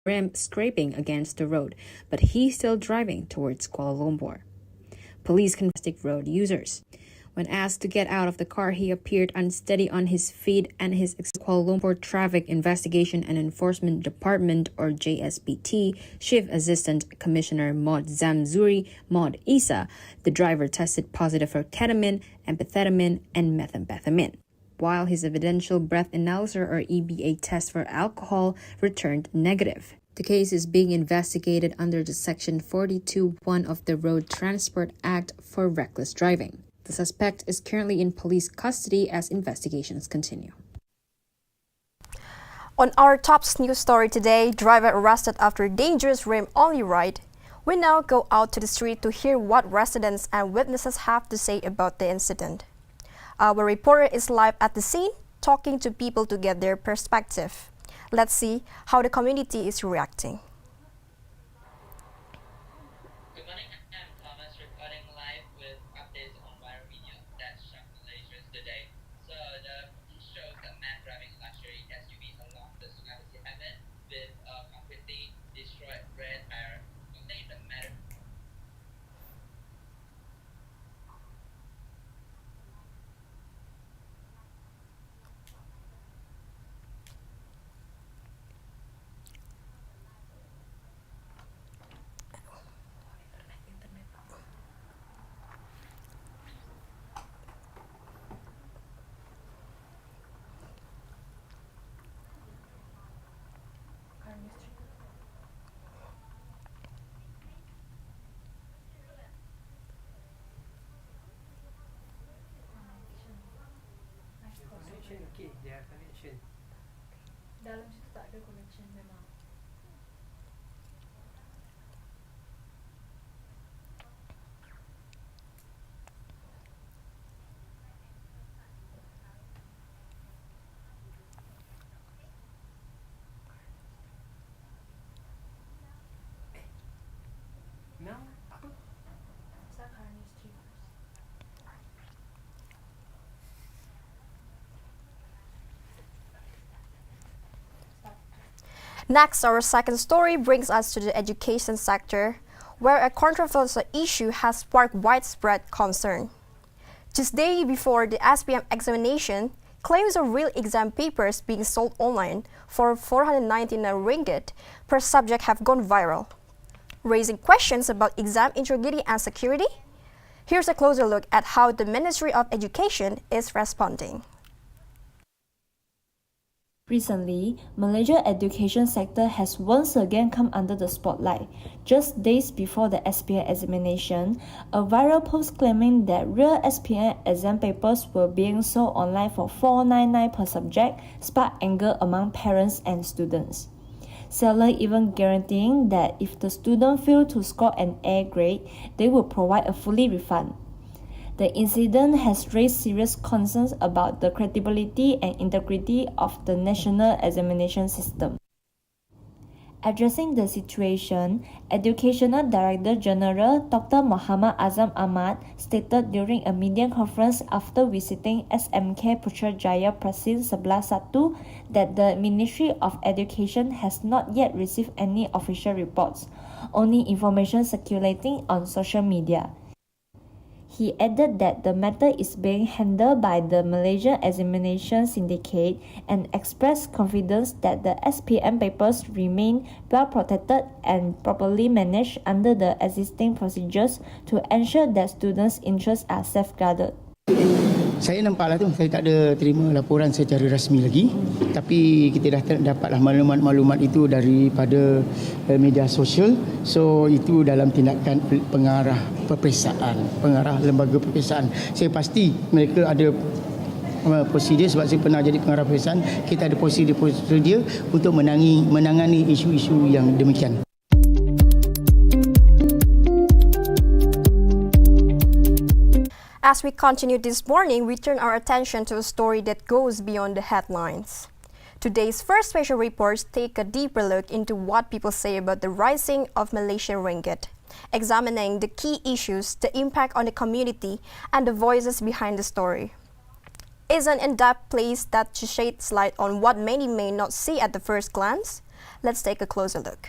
rim scraping against the road, but he's still driving towards Kuala Lumpur. Police confiscated road users. When asked to get out of the car, he appeared unsteady on his feet, and his Kuala Lumpur Traffic Investigation and Enforcement Department, or JSPT, Chief Assistant Commissioner Maud Zamzuri Maud Isa, the driver tested positive for ketamine, amphetamine, and methamphetamine, while his evidential breath analyzer, or EBA, test for alcohol returned negative. The case is being investigated under the Section 42(1) of the Road Transport Act for reckless driving. The suspect is currently in police custody as investigations continue. On our top news story today, driver arrested after dangerous rim-only ride. We now go out to the street to hear what residents and witnesses have to say about the incident. Our reporter is live at the scene, talking to people to get their perspective. Let's see how the community is reacting. Good morning, I'm Thomas, recording live with updates on viral video that shocked Malaysians today. So the footage shows a man driving a luxury SUV along the Sulawesi Highway with a completely destroyed rear tire. Only the matter. Okay, dia connection. Dalam situ tak ada connection memang. Now, apa? Start current history first. Next, our second story brings us to the education sector, where a controversial issue has sparked widespread concern. Just days before the SPM examination, claims of real exam papers being sold online for 499 ringgit per subject have gone viral, raising questions about exam integrity and security. Here's a closer look at how the Ministry of Education is responding. Recently, Malaysia's education sector has once again come under the spotlight. Just days before the SPM examination, a viral post claiming that real SPM exam papers were being sold online for 499 per subject sparked anger among parents and students. Seller even guaranteeing that if the student failed to score an A grade, they would provide a fully refund. The incident has raised serious concerns about the credibility and integrity of the national examination system. Addressing the situation, Educational Director General Dr. Muhammad Azam Ahmad stated during a media conference after visiting SMK Putrajaya Presin 11-1 that the Ministry of Education has not yet received any official reports, only information circulating on social media. He added that the matter is being handled by the Malaysian Examination Syndicate and expressed confidence that the SPM papers remain well protected and properly managed under the existing procedures to ensure that students' interests are safeguarded. Saya nampaklah tu, saya tak ada terima laporan secara rasmi lagi, tapi kita dah dapatlah maklumat-maklumat itu daripada media sosial. So itu dalam tindakan pengarah peperiksaan, pengarah lembaga peperiksaan. Saya pasti mereka ada prosedur, sebab saya pernah jadi pengarah peperiksaan. Kita ada prosedur untuk menangani isu-isu yang demikian. As we continue this morning, we turn our attention to a story that goes beyond the headlines. Today's first special reports take a deeper look into what people say about the rising of Malaysian ringgit, examining the key issues, the impact on the community, and the voices behind the story. It's an in-depth place that sheds light on what many may not see at the first glance. Let's take a closer look.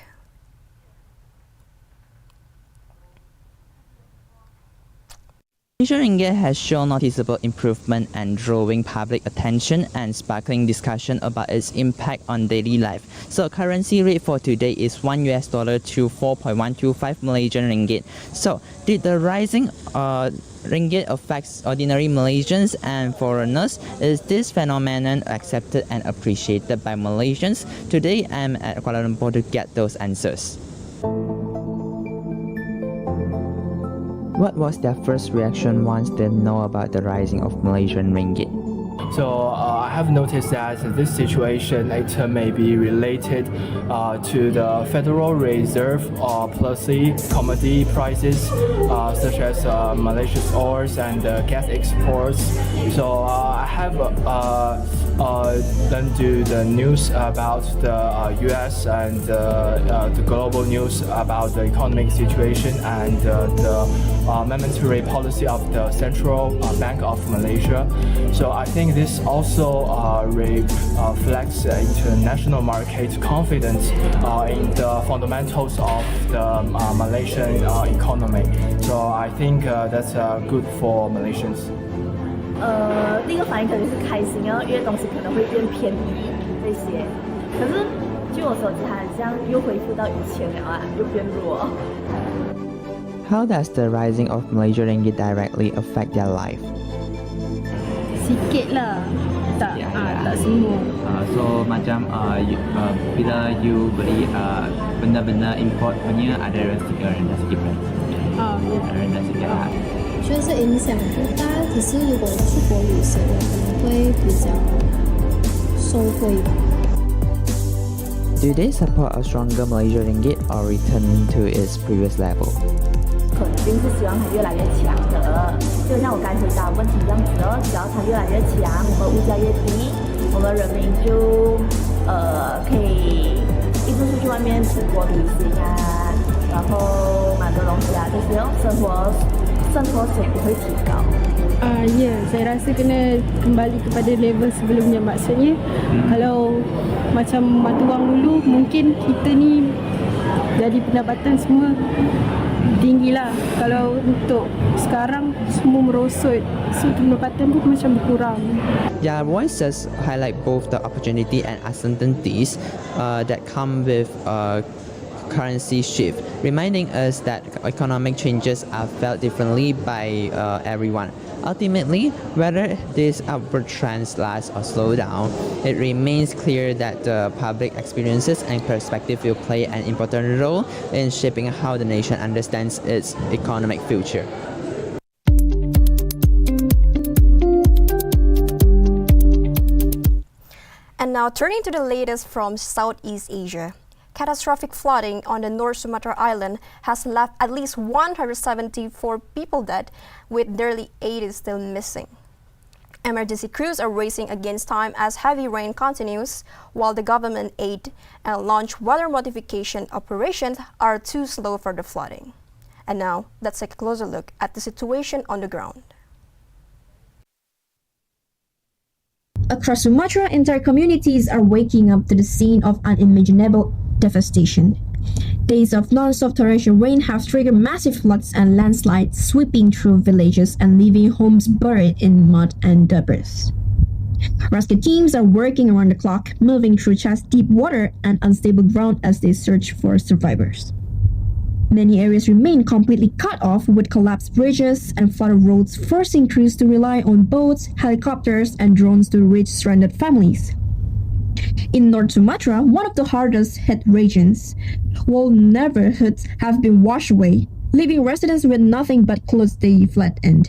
Malaysian ringgit has shown noticeable improvement and drawing public attention and sparkling discussion about its impact on daily life. So currency rate for today is $1 to 4.125 Malaysian ringgit. So did the rising ringgit affect ordinary Malaysians and foreigners? Is this phenomenon accepted and appreciated by Malaysians? Today I'm at Kuala Lumpur to get those answers. What was their first reaction once they know about the rising of Malaysian ringgit? So I have noticed that this situation later may be related to the Federal Reserve policy, commodity prices such as Malaysia's oils and gas exports. So I have learned to the news about the US and the global news about the economic situation and the monetary policy of the Central Bank of Malaysia. So I think this also reflects international market confidence in the fundamentals of the Malaysian economy. So I think that's good for Malaysians. 第一个反应肯定是开心啊，因为东西可能会变便宜这些。可是据我所知，它好像又恢复到以前了啊，又变弱。How does the rising of Malaysian ringgit directly affect their life? Sikit lah. Tak semua. So macam bila you beli benda-benda import punya ada rendah sikit price. Rendah sikit lah. 觉得是影响不大，可是如果出国旅行，我可能会比较受惠吧。Do they support a stronger Malaysian ringgit or return to its previous level? 肯定是希望它越来越强的，就像我刚才回答问题这样子哦，只要它越来越强，我们物价越低，我们人民就可以一直出去外面出国旅行啊，然后买个东西啊，这些哦，生活水平会提高。Ya, saya rasa kena kembali kepada level sebelumnya. Maksudnya, kalau macam mata wang dulu, mungkin kita ni jadi pendapatan semua tinggi lah. Kalau untuk sekarang semua merosot, so pendapatan pun macam berkurang. Their voices highlight both the opportunity and uncertainties that come with currency shift, reminding us that economic changes are felt differently by everyone. Ultimately, whether this upward trend lasts or slow down, it remains clear that the public experiences and perspective will play an important role in shaping how the nation understands its economic future. And now turning to the latest from Southeast Asia. Catastrophic flooding on the North Sumatra island has left at least 174 people dead, with nearly 80 still missing. Emergency crews are racing against time as heavy rain continues, while the government aid and launch weather modification operations are too slow for the flooding. And now, let's take a closer look at the situation on the ground. Across Sumatra, entire communities are waking up to the scene of unimaginable devastation. Days of non-stop torrential rain have triggered massive floods and landslides sweeping through villages and leaving homes buried in mud and debris. Rescue teams are working around the clock, moving through chest-deep water and unstable ground as they search for survivors. Many areas remain completely cut off with collapsed bridges and flooded roads, forcing crews to rely on boats, helicopters, and drones to reach stranded families. In North Sumatra, one of the hardest hit regions, whole neighborhoods have been washed away, leaving residents with nothing but clothes they fled in.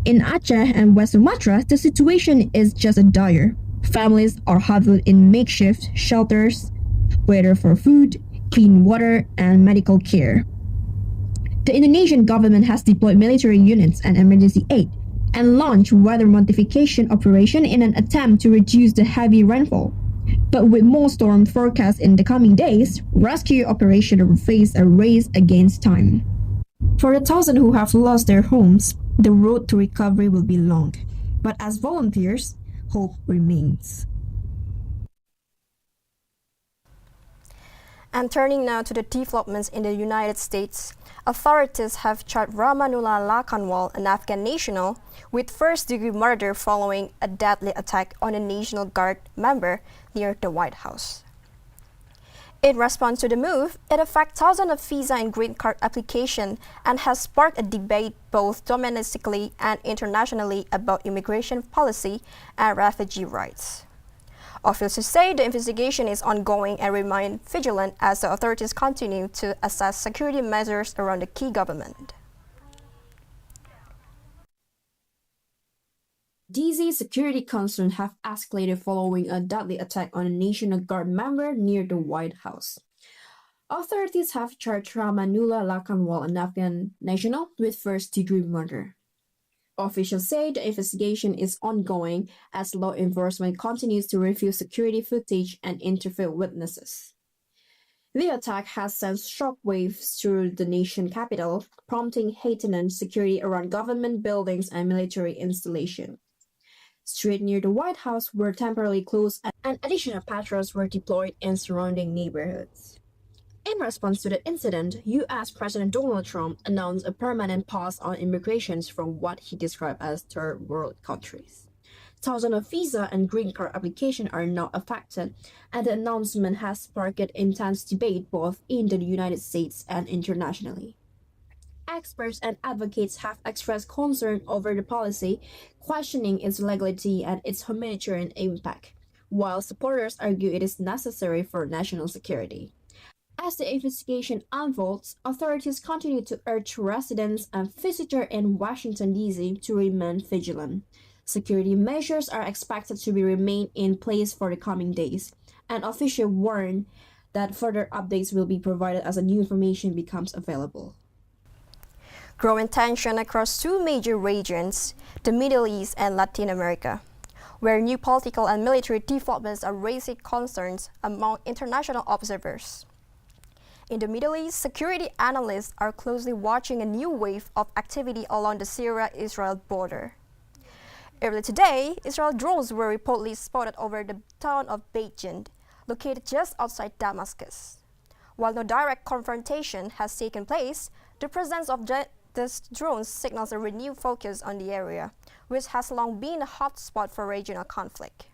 In Aceh and West Sumatra, the situation is just as dire. Families are huddled in makeshift shelters, waiting for food, clean water, and medical care. The Indonesian government has deployed military units and emergency aid and launched weather modification operation in an attempt to reduce the heavy rainfall. But with more storm forecast in the coming days, rescue operation will face a race against time. For the thousands who have lost their homes, the road to recovery will be long. But as volunteers, hope remains. And turning now to the developments in the United States, authorities have charged Ramanullah Lakanwal, an Afghan national, with first-degree murder following a deadly attack on a National Guard member near the White House. In response to the move, it affects thousands of visa and green card applications and has sparked a debate both domestically and internationally about immigration policy and refugee rights. Officials say the investigation is ongoing and remain vigilant as the authorities continue to assess security measures around the key government. DC security concerns have escalated following a deadly attack on a National Guard member near the White House. Authorities have charged Ramanullah Lakanwal, an Afghan national, with first-degree murder. Officials say the investigation is ongoing as law enforcement continues to review security footage and interview witnesses. The attack has sent shockwaves through the nation's capital, prompting heightened security around government buildings and military installations. Streets near the White House were temporarily closed and additional patrols were deployed in surrounding neighborhoods. In response to the incident, U.S. President Donald Trump announced a permanent pause on immigrations from what he described as third world countries. Thousands of visa and green card applications are not affected, and the announcement has sparked intense debate both in the United States and internationally. Experts and advocates have expressed concern over the policy, questioning its legality and its humanitarian impact, while supporters argue it is necessary for national security. As the investigation unfolds, authorities continue to urge residents and visitors in Washington, D.C. to remain vigilant. Security measures are expected to remain in place for the coming days, and officials warn that further updates will be provided as new information becomes available. Growing tension across two major regions, the Middle East and Latin America, where new political and military developments are raising concerns among international observers. In the Middle East, security analysts are closely watching a new wave of activity along the Syria-Israel border. Earlier today, Israel drones were reportedly spotted over the town of Beit Jinn, located just outside Damascus. While no direct confrontation has taken place, the presence of these drones signals a renewed focus on the area, which has long been a hotspot for regional conflict.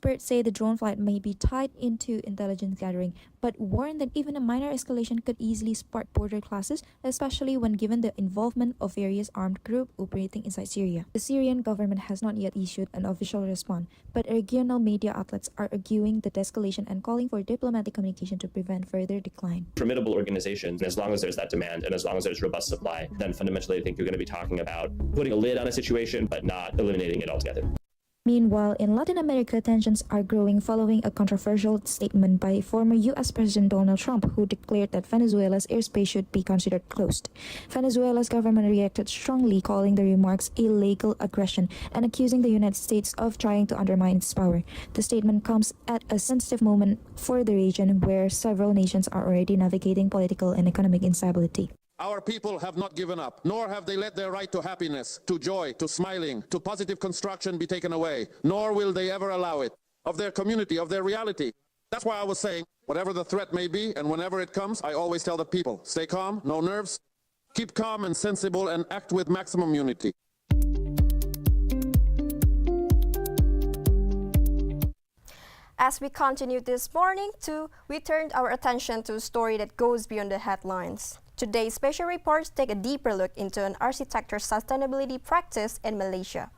Experts say the drone flight may be tied into intelligence gathering, but warn that even a minor escalation could easily spark border clashes, especially when given the involvement of various armed groups operating inside Syria. The Syrian government has not yet issued an official response, but regional media outlets are arguing the escalation and calling for diplomatic communication to prevent further decline. Formidable organizations, as long as there's that demand and as long as there's robust supply, then fundamentally I think you're going to be talking about putting a lid on a situation but not eliminating it altogether. Meanwhile, in Latin America, tensions are growing following a controversial statement by former U.S. President Donald Trump, who declared that Venezuela's airspace should be considered closed. Venezuela's government reacted strongly, calling the remarks illegal aggression and accusing the United States of trying to undermine its power. The statement comes at a sensitive moment for the region, where several nations are already navigating political and economic instability. Our people have not given up, nor have they let their right to happiness, to joy, to smiling, to positive construction be taken away, nor will they ever allow it, of their community, of their reality. That's why I was saying, whatever the threat may be, and whenever it comes, I always tell the people, stay calm, no nerves, keep calm and sensible, and act with maximum unity. As we continue this morning, we turned our attention to a story that goes beyond the headlines. Today's special reports take a deeper look into an architecture sustainability practice in Malaysia,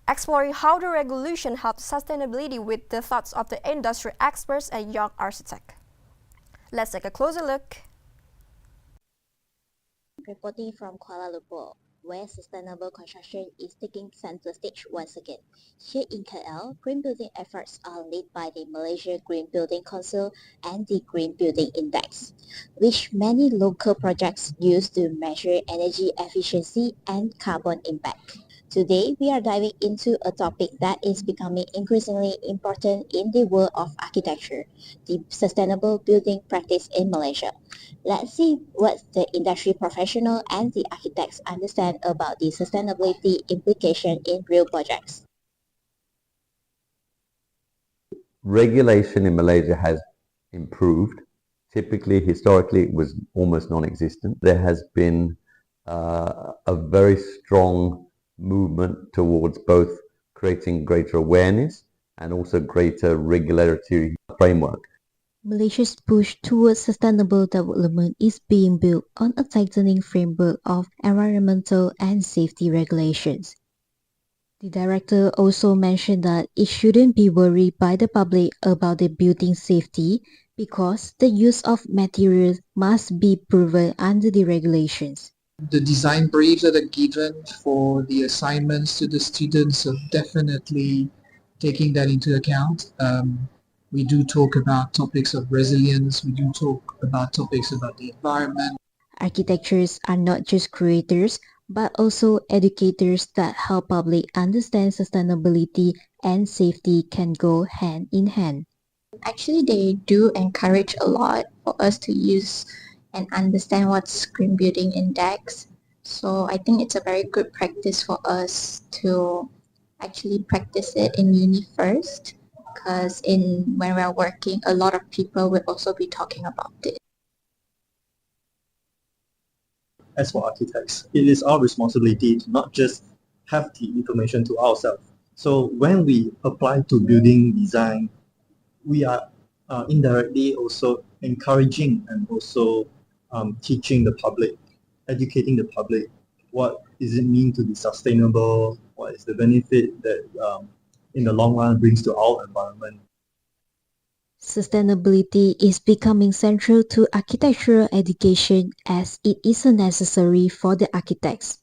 exploring how the regulation helps sustainability with the thoughts of the industry experts and young architects. Let's take a closer look. Reporting from Kuala Lumpur, where sustainable construction is taking center stage once again. Here in KL, green building efforts are led by the Malaysia Green Building Council and the Green Building Index, which many local projects use to measure energy efficiency and carbon impact. Today, we are diving into a topic that is becoming increasingly important in the world of architecture, the sustainable building practice in Malaysia. Let's see what the industry professional and the architects understand about the sustainability implication in real projects. regulation in Malaysia has improved. Typically, historically, it was almost non-existent. There has been a very strong movement towards both creating greater awareness and also greater regulatory framework. Malaysia's push towards sustainable development is being built on a tightening framework of environmental and safety regulations. The director also mentioned that it shouldn't be worried by the public about the building safety because the use of materials must be proven under the regulations. The design briefs that are given for the assignments to the students are definitely taking that into account. We do talk about topics of resilience, we do talk about topics about the environment. Architects are not just creators, but also educators that help public understand sustainability and safety can go hand in hand. Actually, they do encourage a lot for us to use and understand what's green building index. So I think it's a very good practice for us to actually practice it in uni first, because when we're working, a lot of people will also be talking about it. As for architects, it is our responsibility to not just have the information to ourselves. So when we apply to building design, we are indirectly also encouraging and also teaching the public, educating the public. What does it mean to be sustainable? What is the benefit that in the long run brings to our environment? Sustainability is becoming central to architectural education as it is necessary for the architects.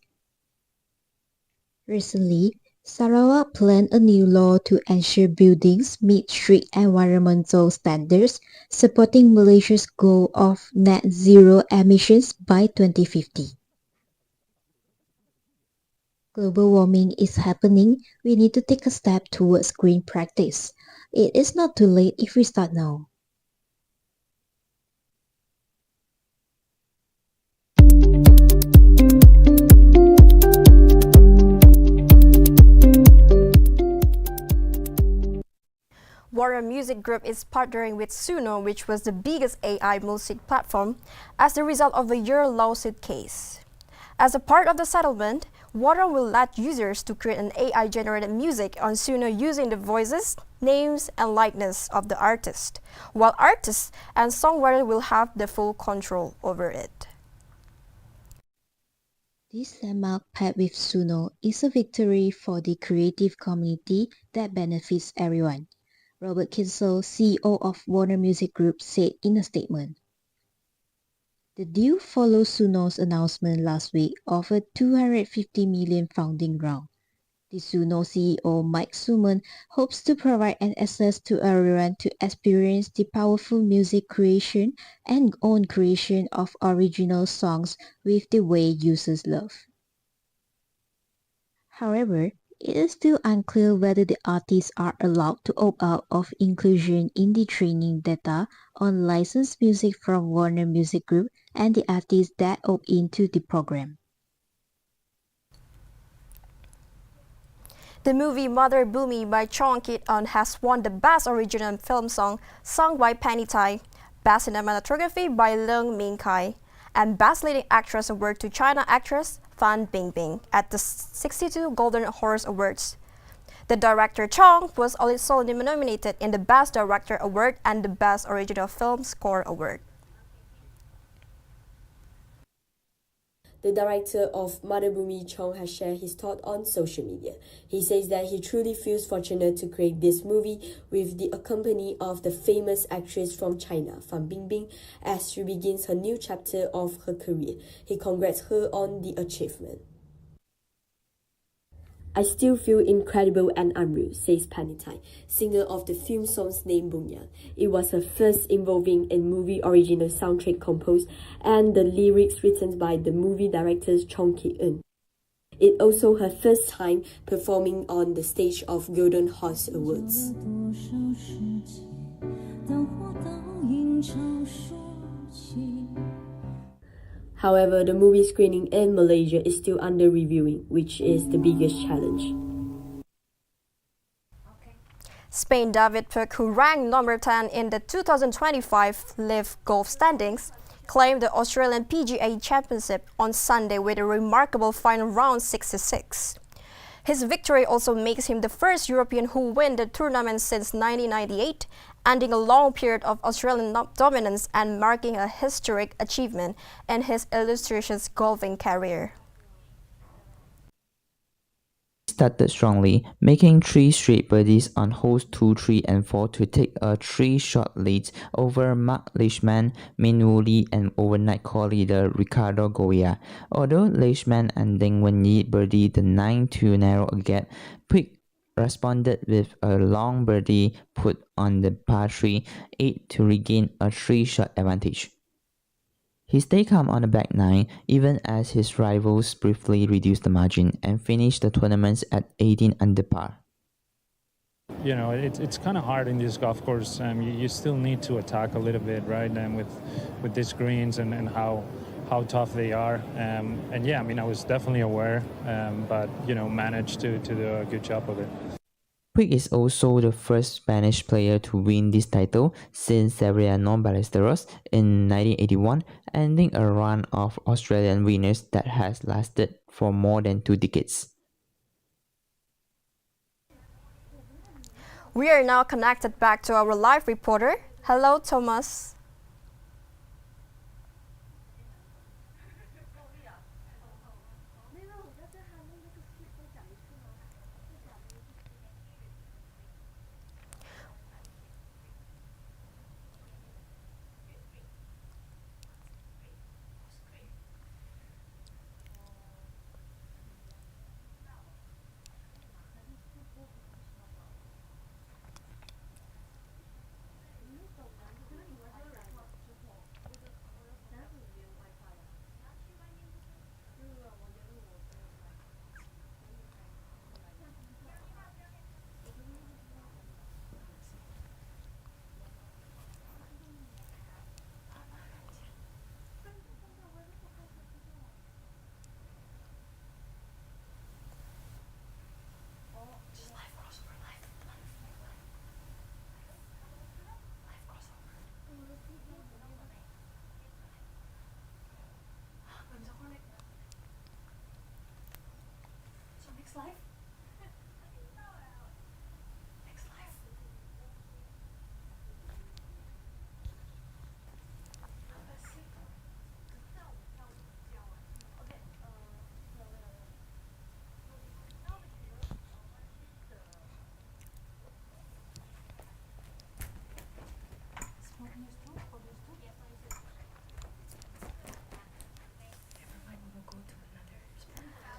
Recently, Sarawak planned a new law to ensure buildings meet strict environmental standards, supporting Malaysia's goal of net zero emissions by 2050. Global warming is happening. We need to take a step towards green practice. It is not too late if we start now. Warner Music Group is partnering with Suno, which was the biggest AI music platform, as a result of a year-long lawsuit case. As a part of the settlement, Warner will let users to create an AI-generated music on Suno using the voices, names, and likeness of the artist, while artists and songwriters will have the full control over it. This landmark pact with Suno is a victory for the creative community that benefits everyone, Robert Kinsel, CEO of Warner Music Group, said in a statement. The deal follows Suno's announcement last week of a $250 million funding round. The Suno CEO, Mike Suman, hopes to provide an access to everyone to experience the powerful music creation and own creation of original songs with the way users love. However, it is still unclear whether the artists are allowed to opt out of inclusion in the training data on licensed music from Warner Music Group and the artists that opt into the program. The movie Mother Boomy by Chong Kit-un has won the Best Original Film Song sung by Penny Tai, Best Cinematography by Leung Min Kai, and Best Leading Actress award to China actress Fan Bingbing at the 62 Golden Horse Awards. The director Chong was also nominated in the Best Director Award and the Best Original Film Score Award. The director of Mother Boomy, Chong, has shared his thought on social media. He says that he truly feels fortunate to create this movie with the accompany of the famous actress from China, Fan Bingbing, as she begins her new chapter of her career. He congrats her on the achievement. I still feel incredible and unreal, says Penny Tai, singer of the film songs named Bunyan. It was her first involving a movie original soundtrack composed and the lyrics written by the movie director Chong Kit-un. It also her first time performing on the stage of Golden Horse Awards. However, the movie screening in Malaysia is still under reviewing, which is the biggest challenge. Spain David Puig, who ranked number 10 in the 2025 Live Golf standings, claimed the Australian PGA Championship on Sunday with a remarkable final round 66. His victory also makes him the first European who won the tournament since 1998, ending a long period of Australian dominance and marking a historic achievement in his illustrious golfing career. Started strongly, making 3 straight birdies on holes 2, 3 and 4 to take a 3-shot lead over Mark Leishman, Min Woo Lee and overnight call leader Ricardo Goya. Although Leishman and Ding Wenyi birdied the 9 to narrow a gap, Puig responded with a long birdie put on the par 3, 8 to regain a 3-shot advantage. He stayed calm on the back 9, even as his rivals briefly reduced the margin and finished the tournament at 18 under par. You know, it's kind of hard in this golf course. You still need to attack a little bit, right? And with these greens and how tough they are. And yeah, I mean, I was definitely aware, but you know, managed to do a good job of it. Puig is also the first Spanish player to win this title since Severiano Ballesteros in 1981, ending a run of Australian winners that has lasted for more than 2 decades. We are now connected back to our live reporter. Hello, Thomas.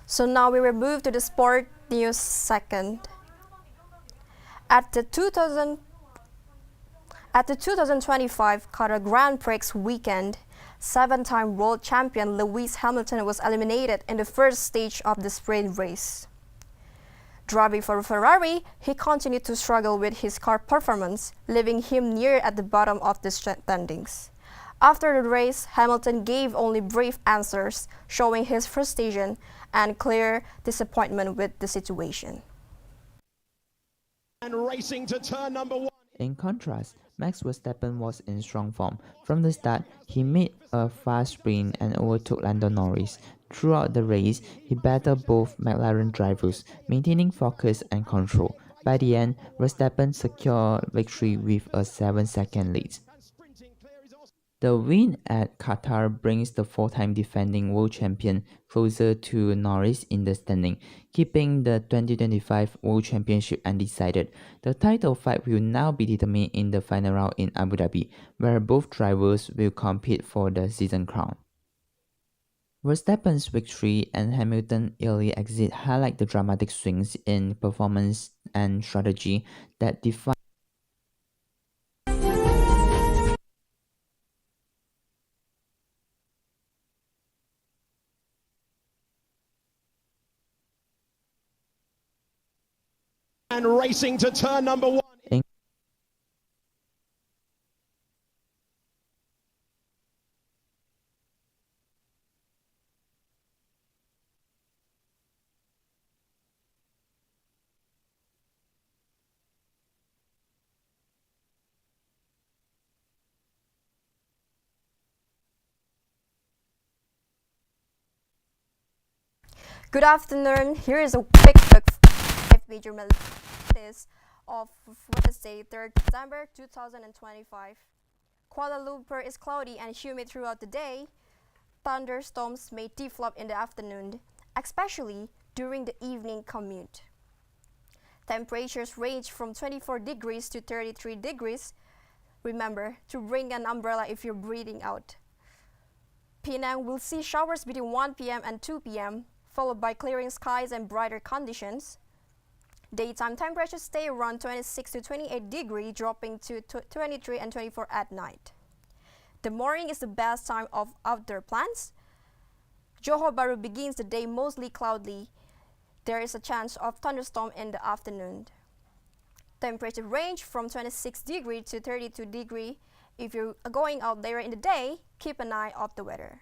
So now we will move to the sport news second. At the 2025 Qatar Grand Prix weekend, 7-time world champion Lewis Hamilton was eliminated in the first stage of the sprint race. Driving for Ferrari, he continued to struggle with his car performance, leaving him near at the bottom of the standings. After the race, Hamilton gave only brief answers, showing his frustration and clear disappointment with the situation. And racing to turn number 1. In contrast, Max Verstappen was in strong form. From the start, he made a fast sprint and overtook Lando Norris. Throughout the race, he battled both McLaren drivers, maintaining focus and control. By the end, Verstappen secured victory with a 7-second lead. The win at Qatar brings the 4-time defending world champion closer to Norris in the standing, keeping the 2025 World Championship undecided. The title fight will now be determined in the final round in Abu Dhabi, where both drivers will compete for the season crown. Verstappen's victory and Hamilton's early exit highlight the dramatic swings in performance and strategy that define And racing to turn number 1. Good afternoon. Here is a quick look at 5 major Malaysians of Wednesday, 3rd December 2025. Kuala Lumpur is cloudy and humid throughout the day. Thunderstorms may develop in the afternoon, especially during the evening commute. Temperatures range from 24 degrees to 33 degrees. Remember to bring an umbrella if you're breathing out. Penang will see showers between 1 p.m. and 2 p.m., followed by clearing skies and brighter conditions. Daytime temperatures stay around 26 to 28 degrees, dropping to 23 and 24 at night. The morning is the best time of outdoor plans. Johor Bahru begins the day mostly cloudy. There is a chance of thunderstorm in the afternoon. Temperature range from 26 degrees to 32 degrees. If you're going out there in the day, keep an eye on the weather.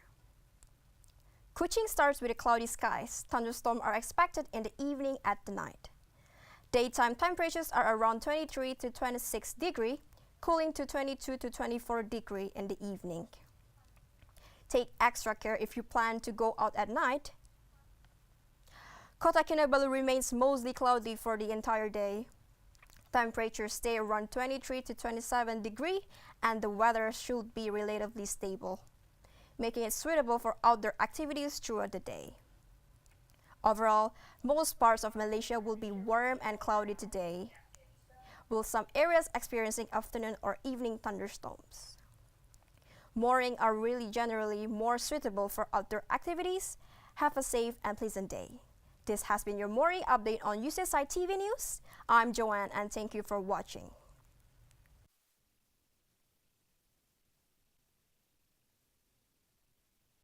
Kuching starts with cloudy skies. Thunderstorms are expected in the evening at the night. Daytime temperatures are around 23 to 26 degrees, cooling to 22 to 24 degrees in the evening. Take extra care if you plan to go out at night. Kota Kinabalu remains mostly cloudy for the entire day. Temperatures stay around 23 to 27 degrees and the weather should be relatively stable, making it suitable for outdoor activities throughout the day. Overall, most parts of Malaysia will be warm and cloudy today, with some areas experiencing afternoon or evening thunderstorms. Mornings are really generally more suitable for outdoor activities. Have a safe and pleasant day. This has been your morning update on UCSI TV News. I'm Joanne and thank you for watching.